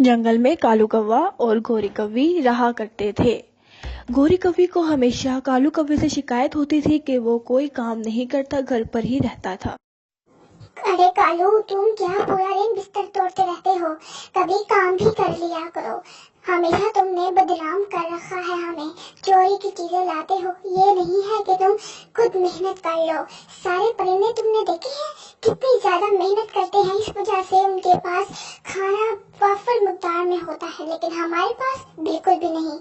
जंगल में कालू कौवा और गोरी कौवी रहा करते थे। गोरी कौवी को हमेशा कालू कौवे से शिकायत होती थी कि वो कोई काम नहीं करता, घर पर ही रहता था। अरे कालू, तुम क्या पूरा दिन बिस्तर तोड़ते रहते हो? कभी काम भी कर लिया करो। हमेशा तुमने बदनाम कर रखा है हमें, चोरी की चीजें लाते हो। ये नहीं है कि तुम खुद मेहनत कर लो। सारे परिंदे तुमने देखे हैं कितनी ज्यादा मेहनत करते हैं, इस वजह से उनके पास खाना वाफर मकदार में होता है, लेकिन हमारे पास बिल्कुल भी नहीं।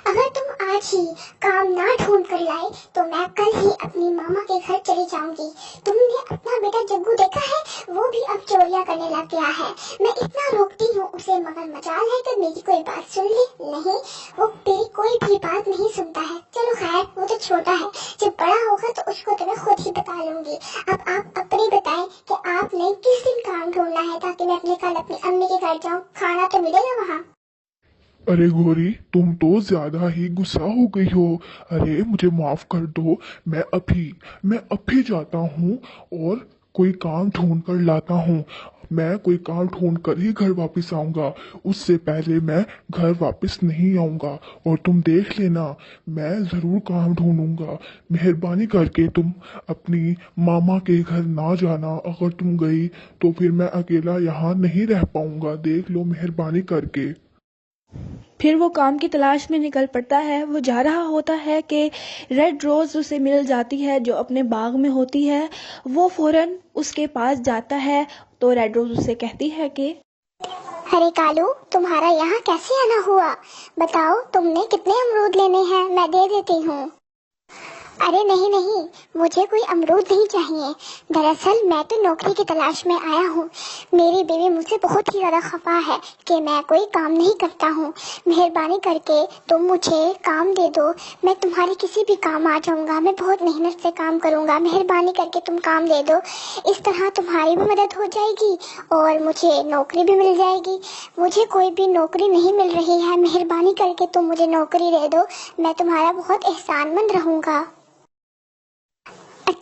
अगर तुम आज ही काम ना ढूंढ कर लाए तो मैं कल ही अपनी मामा के घर चली जाऊंगी। तुमने अपना बेटा जग्गू देखा है? वो भी अब चोरियां करने लग गया है। मैं इतना रोकती हूँ उसे, मगर मजाल है कि मेरी कोई बात सुन ले। नहीं, वो तेरी कोई भी बात नहीं सुनता है। चलो खैर, वो तो छोटा है, जब बड़ा होगा तो उसको तो मैं खुद ही बता लूंगी। अब आप अपनी बताएं कि आपने किस दिन काम ढूंढना है, ताकि मैं अपने कल अपनी अम्मी के घर जाऊँ। खाना तो मिलेगा वहाँ। अरे गोरी, तुम तो ज्यादा ही गुस्सा हो गई हो। अरे मुझे माफ कर दो। मैं अभी जाता हूँ और कोई काम ढूंढ कर लाता हूँ। मैं कोई काम ढूंढ कर ही घर वापस आऊंगा। उससे पहले मैं घर वापस नहीं आऊंगा। और तुम देख लेना, मैं जरूर काम ढूंढूंगा। मेहरबानी करके तुम अपनी मामा के घर ना जाना। अगर तुम गई तो फिर मैं अकेला यहाँ नहीं रह पाऊंगा। देख लो, मेहरबानी करके। फिर वो काम की तलाश में निकल पड़ता है। वो जा रहा होता है कि रेड रोज उसे मिल जाती है जो अपने बाग में होती है। वो फौरन उसके पास जाता है तो रेड रोज उसे कहती है कि अरे कालू, तुम्हारा यहाँ कैसे आना हुआ? बताओ, तुमने कितने अमरूद लेने हैं? मैं दे देती हूँ। अरे नहीं नहीं, मुझे कोई अमरूद नहीं चाहिए। दरअसल मैं तो नौकरी की तलाश में आया हूँ। मेरी बीवी मुझसे बहुत ही ज्यादा खफा है कि मैं कोई काम नहीं करता हूँ। मेहरबानी करके तुम मुझे काम दे दो। मैं तुम्हारे किसी भी काम आ जाऊंगा। मैं बहुत मेहनत से काम करूंगा। मेहरबानी करके तुम काम दे दो। इस तरह तुम्हारी भी मदद हो जाएगी और मुझे नौकरी भी मिल जाएगी। मुझे कोई भी नौकरी नहीं मिल रही है। मेहरबानी करके तुम मुझे नौकरी दे दो। मैं तुम्हारा बहुत एहसानमंद रहूंगा।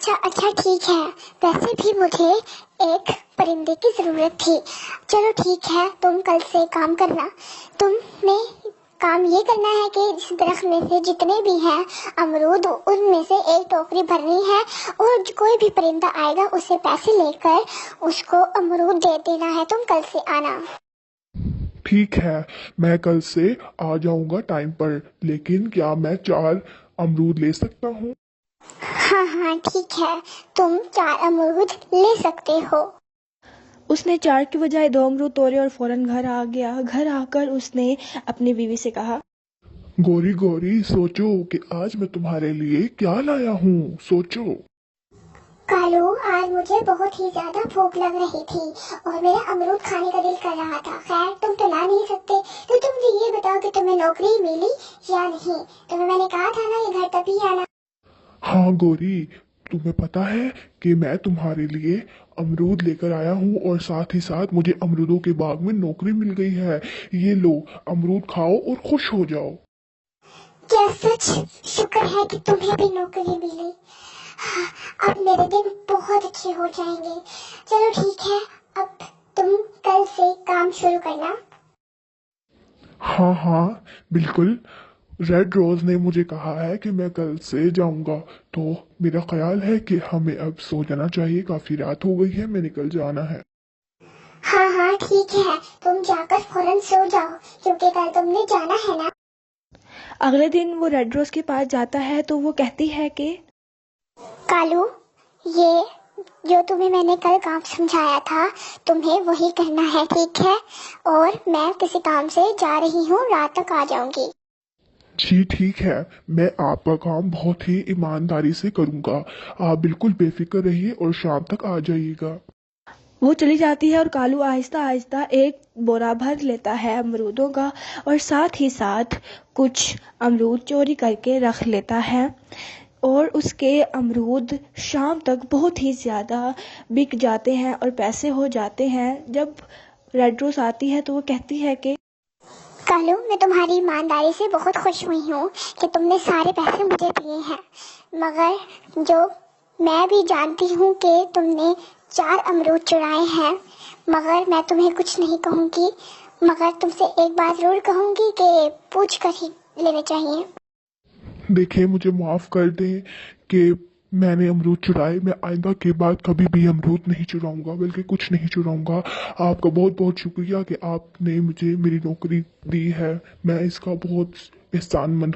अच्छा ठीक है। वैसे भी मुझे एक परिंदे की जरूरत थी। चलो ठीक है, तुम कल से काम करना। तुम्हें काम ये करना है कि इस दरख्त में से जितने भी हैं अमरूद, उनमें से एक टोकरी भरनी है और कोई भी परिंदा आएगा उसे पैसे लेकर उसको अमरूद दे देना है। तुम कल से आना। ठीक है, मैं कल से आ जाऊंगा टाइम पर। लेकिन क्या मैं 4 अमरूद ले सकता हूँ? हाँ ठीक है, तुम 4 अमरूद ले सकते हो। उसने 4 की बजाय 2 अमरूद तोड़े और फौरन घर आ गया। घर आकर उसने अपनी बीवी से कहा, गोरी गोरी, सोचो कि आज मैं तुम्हारे लिए क्या लाया हूँ। सोचो। कालू, आज मुझे बहुत ही ज्यादा भूख लग रही थी और मेरा अमरूद खाने का दिल कर रहा था। खैर, तुम तो ला नहीं सकते, तो तुम मुझे ये बताओ कि तुम्हें नौकरी मिली या नहीं। तुम्हें मैंने कहा था ना ये घर तभी आना। हाँ गोरी, तुम्हें पता है कि मैं तुम्हारे लिए अमरूद लेकर आया हूँ और साथ ही साथ मुझे अमरूदों के बाग में नौकरी मिल गई है। ये लो, अमरूद खाओ और खुश हो जाओ। क्या सच? शुक्र है कि तुम्हें भी नौकरी मिली। हाँ, अब मेरे दिन बहुत अच्छे हो जाएंगे। चलो ठीक है, अब तुम कल से काम शुरू करना। हाँ बिल्कुल। रेड रोज ने मुझे कहा है कि मैं कल से जाऊंगा, तो मेरा ख्याल है कि हमें अब सो जाना चाहिए। काफी रात हो गई है, मैं निकल जाना है। हाँ ठीक है, तुम जाकर फौरन सो जाओ क्योंकि कल तुमने जाना है ना। अगले दिन वो रेड रोज के पास जाता है तो वो कहती है कि कालू, ये जो तुम्हें मैंने कल काम समझाया था तुम्हें वही करना है, ठीक है? और मैं किसी काम से जा रही हूँ, रात तक आ जाऊंगी। जी ठीक है, मैं आपका काम बहुत ही ईमानदारी से करूंगा। आप बिल्कुल बेफिक्र रहिए और शाम तक आ जाइएगा। वो चली जाती है और कालू आहिस्ता आहिस्ता एक बोरा भर लेता है अमरूदों का और साथ ही साथ कुछ अमरूद चोरी करके रख लेता है। और उसके अमरूद शाम तक बहुत ही ज़्यादा बिक जाते हैं और पैसे हो जाते हैं। जब रेड रोज आती है तो वो कहती है कि कालू, मैं तुम्हारी ईमानदारी से बहुत खुश हुई हूँ कि तुमने सारे पैसे मुझे दिए हैं, मगर जो मैं भी जानती हूँ कि तुमने 4 अमरूद चुराए हैं, मगर मैं तुम्हें कुछ नहीं कहूँगी, मगर तुमसे एक बात जरूर कहूँगी कि पूछ कर ही लेने चाहिए। देखिए, मुझे माफ़ कर दें कि मैंने अमरूद चुराए। मैं आइंदा के बाद कभी भी अमरूद नहीं चुराऊंगा, बल्कि कुछ नहीं चुराऊंगा। आपका बहुत बहुत शुक्रिया कि आपने मुझे मेरी नौकरी दी है। मैं इसका बहुत एहसानमंद हूँ।